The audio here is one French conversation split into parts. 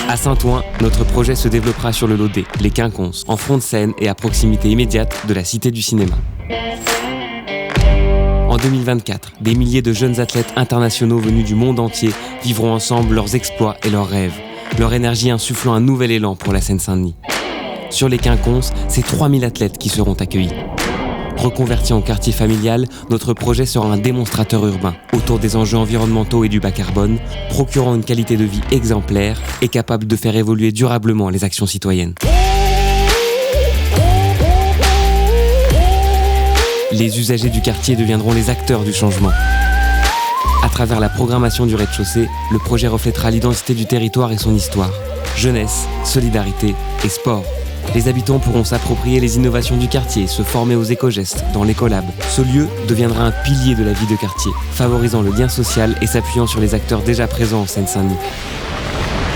À Saint-Ouen, notre projet se développera sur le Laudet, les Quinconces, en front de Seine et à proximité immédiate de la Cité du cinéma. En 2024, des milliers de jeunes athlètes internationaux venus du monde entier vivront ensemble leurs exploits et leurs rêves, leur énergie insufflant un nouvel élan pour la Seine-Saint-Denis. Sur les Quinconces, c'est 3000 athlètes qui seront accueillis. Reconverti en quartier familial, notre projet sera un démonstrateur urbain autour des enjeux environnementaux et du bas carbone, procurant une qualité de vie exemplaire et capable de faire évoluer durablement les actions citoyennes. Les usagers du quartier deviendront les acteurs du changement. À travers la programmation du rez-de-chaussée, le projet reflètera l'identité du territoire et son histoire. Jeunesse, solidarité et sport. Les habitants pourront s'approprier les innovations du quartier, se former aux éco-gestes dans l'écolab. Ce lieu deviendra un pilier de la vie de quartier, favorisant le lien social et s'appuyant sur les acteurs déjà présents en Seine-Saint-Denis.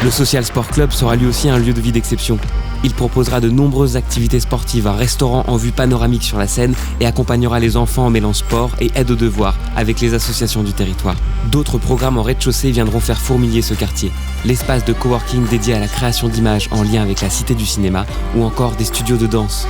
Le Social Sport Club sera lui aussi un lieu de vie d'exception. Il proposera de nombreuses activités sportives, un restaurant en vue panoramique sur la Seine et accompagnera les enfants en mêlant sport et aide aux devoirs avec les associations du territoire. D'autres programmes en rez-de-chaussée viendront faire fourmiller ce quartier. L'espace de coworking dédié à la création d'images en lien avec la Cité du cinéma ou encore des studios de danse.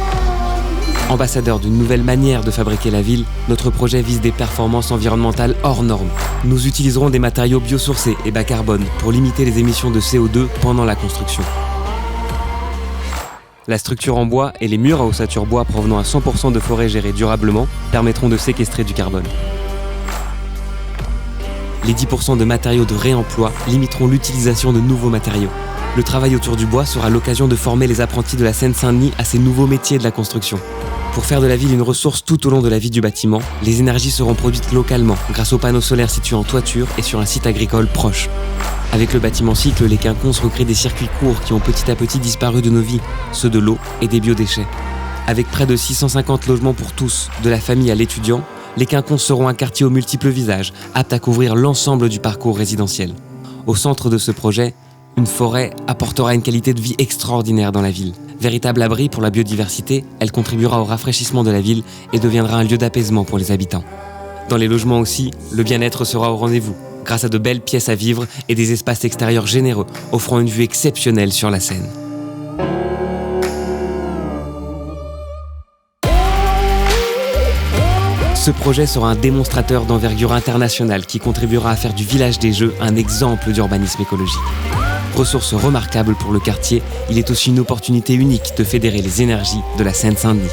Ambassadeur d'une nouvelle manière de fabriquer la ville, notre projet vise des performances environnementales hors normes. Nous utiliserons des matériaux biosourcés et bas carbone pour limiter les émissions de CO2 pendant la construction. La structure en bois et les murs à ossature bois provenant à 100% de forêts gérées durablement permettront de séquestrer du carbone. Les 10% de matériaux de réemploi limiteront l'utilisation de nouveaux matériaux. Le travail autour du bois sera l'occasion de former les apprentis de la Seine-Saint-Denis à ces nouveaux métiers de la construction. Pour faire de la ville une ressource tout au long de la vie du bâtiment, les énergies seront produites localement grâce aux panneaux solaires situés en toiture et sur un site agricole proche. Avec le bâtiment cycle, les Quinconces recréent des circuits courts qui ont petit à petit disparu de nos vies, ceux de l'eau et des biodéchets. Avec près de 650 logements pour tous, de la famille à l'étudiant, les Quinconces seront un quartier aux multiples visages, apte à couvrir l'ensemble du parcours résidentiel. Au centre de ce projet, une forêt apportera une qualité de vie extraordinaire dans la ville. Véritable abri pour la biodiversité, elle contribuera au rafraîchissement de la ville et deviendra un lieu d'apaisement pour les habitants. Dans les logements aussi, le bien-être sera au rendez-vous, grâce à de belles pièces à vivre et des espaces extérieurs généreux, offrant une vue exceptionnelle sur la Seine. Ce projet sera un démonstrateur d'envergure internationale qui contribuera à faire du village des Jeux un exemple d'urbanisme écologique. Ressource remarquable pour le quartier, il est aussi une opportunité unique de fédérer les énergies de la Seine-Saint-Denis.